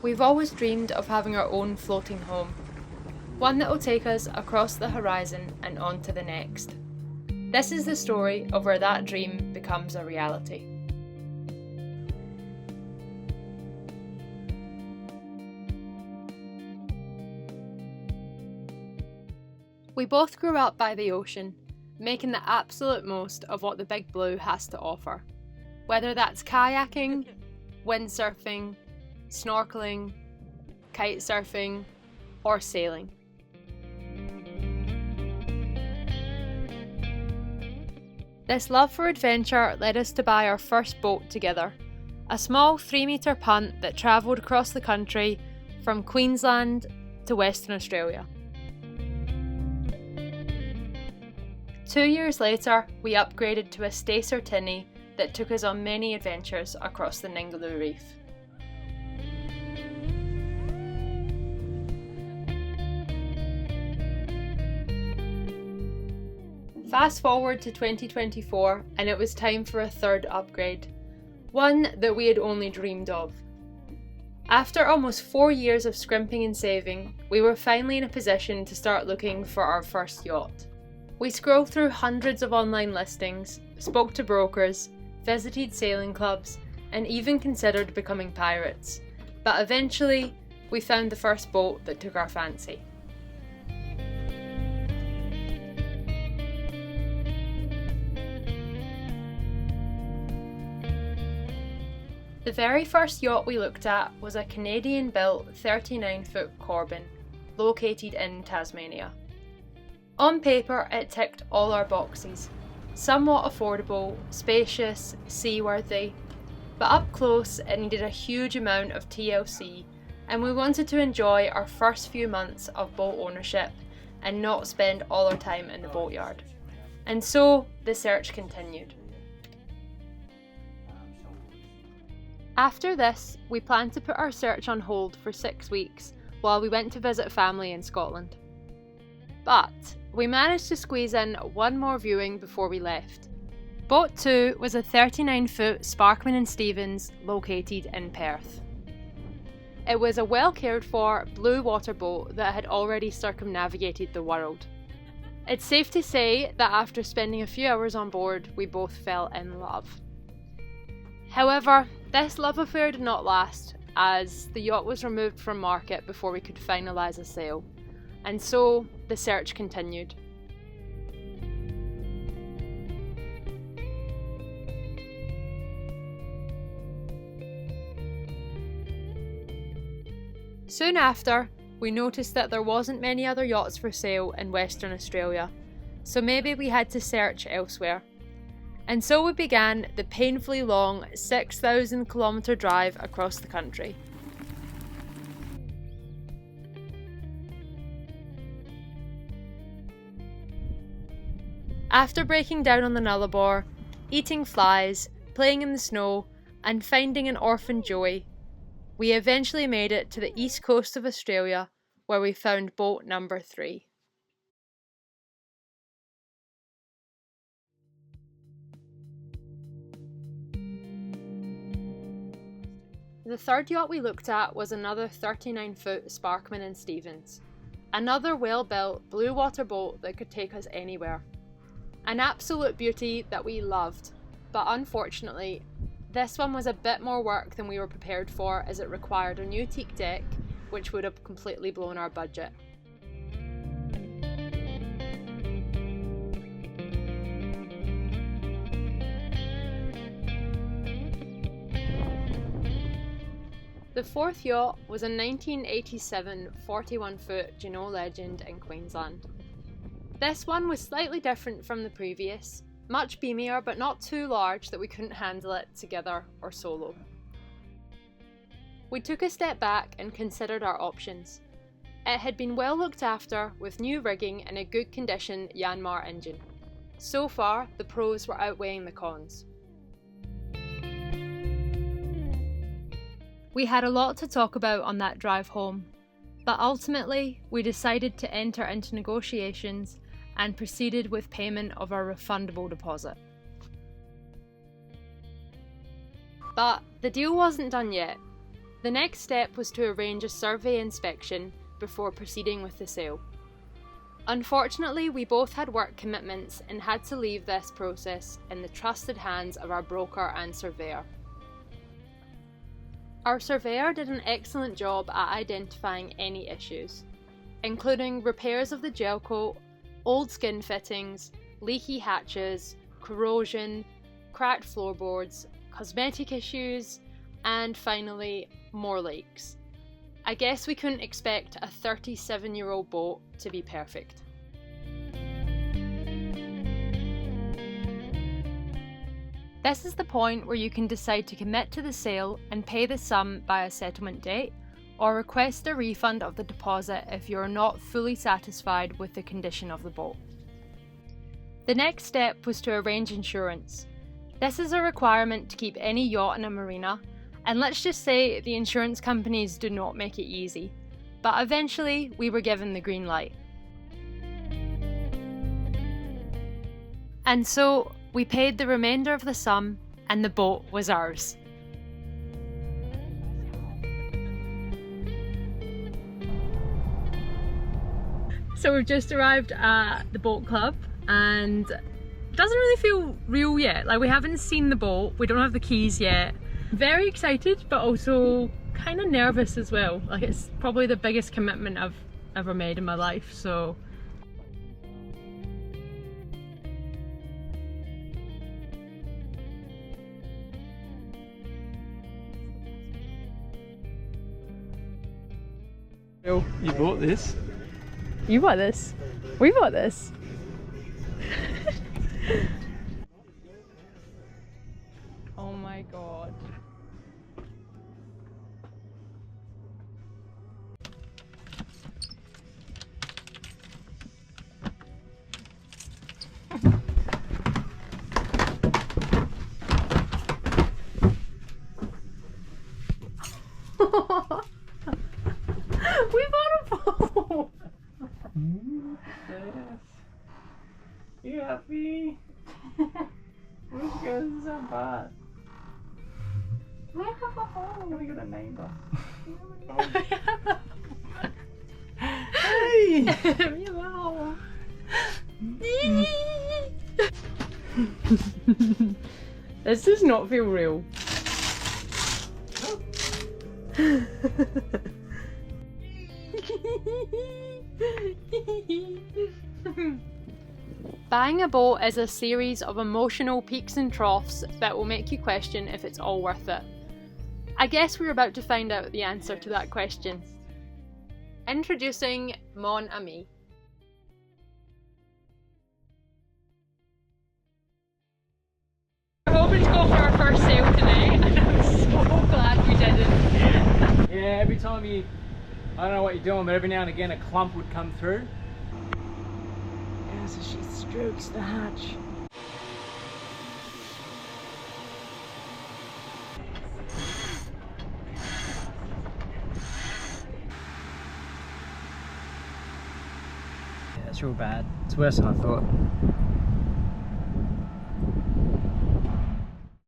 We've always dreamed of having our own floating home, one that will take us across the horizon and on to the next. This is the story of where that dream becomes a reality. We both grew up by the ocean, making the absolute most of what the Big Blue has to offer. Whether that's kayaking, windsurfing, snorkeling, kite surfing, or sailing. This love for adventure led us to buy our first boat together, a small 3-metre punt that travelled across the country from Queensland to Western Australia. 2 years later, we upgraded to a Stacer tinny that took us on many adventures across the Ningaloo Reef. Fast forward to 2024 and it was time for a third upgrade, one that we had only dreamed of. After almost 4 years of scrimping and saving, we were finally in a position to start looking for our first yacht. We scrolled through hundreds of online listings, spoke to brokers, visited sailing clubs, and even considered becoming pirates. But eventually, we found the first boat that took our fancy. The very first yacht we looked at was a Canadian-built 39-foot Corbin, located in Tasmania. On paper, it ticked all our boxes. Somewhat affordable, spacious, seaworthy, but up close it needed a huge amount of TLC, and we wanted to enjoy our first few months of boat ownership and not spend all our time in the boatyard. And so the search continued. After this, we planned to put our search on hold for 6 weeks while we went to visit family in Scotland. But we managed to squeeze in one more viewing before we left. Boat 2 was a 39-foot Sparkman & Stevens located in Perth. It was a well cared for blue water boat that had already circumnavigated the world. It's safe to say that after spending a few hours on board, we both fell in love. However, this love affair did not last, as the yacht was removed from market before we could finalise a sale, and so the search continued. Soon after, we noticed that there wasn't many other yachts for sale in Western Australia, so maybe we had to search elsewhere. And so we began the painfully long 6,000-kilometre drive across the country. After breaking down on the Nullarbor, eating flies, playing in the snow, and finding an orphan Joey, we eventually made it to the east coast of Australia, where we found boat number 3. The third yacht we looked at was another 39-foot Sparkman & Stevens, another well-built blue water boat that could take us anywhere. An absolute beauty that we loved, but unfortunately, this one was a bit more work than we were prepared for, as it required a new teak deck, which would have completely blown our budget. The fourth yacht was a 1987 41-foot Jeanneau Legend in Queensland. This one was slightly different from the previous, much beamier but not too large that we couldn't handle it together or solo. We took a step back and considered our options. It had been well looked after with new rigging and a good condition Yanmar engine. So far, the pros were outweighing the cons. We had a lot to talk about on that drive home, but ultimately we decided to enter into negotiations and proceeded with payment of our refundable deposit. But the deal wasn't done yet. The The next step was to arrange a survey inspection before proceeding with the sale. Unfortunately, we both had work commitments and had to leave this process in the trusted hands of our broker and surveyor. Our surveyor did an excellent job at identifying any issues, including repairs of the gel coat, old skin fittings, leaky hatches, corrosion, cracked floorboards, cosmetic issues, and finally, more leaks. I guess we couldn't expect a 37-year-old boat to be perfect. This is the point where you can decide to commit to the sale and pay the sum by a settlement date, or request a refund of the deposit if you are not fully satisfied with the condition of the boat. The next step was to arrange insurance. This is a requirement to keep any yacht in a marina, and let's just say the insurance companies do not make it easy. But eventually, we were given the green light. And so, we paid the remainder of the sum, and the boat was ours. So we've just arrived at the boat club, and it doesn't really feel real yet. Like, we haven't seen the boat, we don't have the keys yet. Very excited, but also kind of nervous as well. Like, it's probably the biggest commitment I've ever made in my life, so. You bought this? You bought this? We bought this? Oh my god. We bought a boat! Yes. You happy? Who's going so bad? Can we get a neighbour? Hey! Wow. This does not feel real. Buying a boat is a series of emotional peaks and troughs that will make you question if it's all worth it. I guess we're about to find out the answer to that question. Introducing Mon Ami. We're hoping to go for our first sail today, and I'm so glad we didn't. Yeah, every time I don't know what you're doing, but every now and again a clump would come through. Yeah, so she strokes the hatch. Yeah, it's real bad. It's worse than I thought.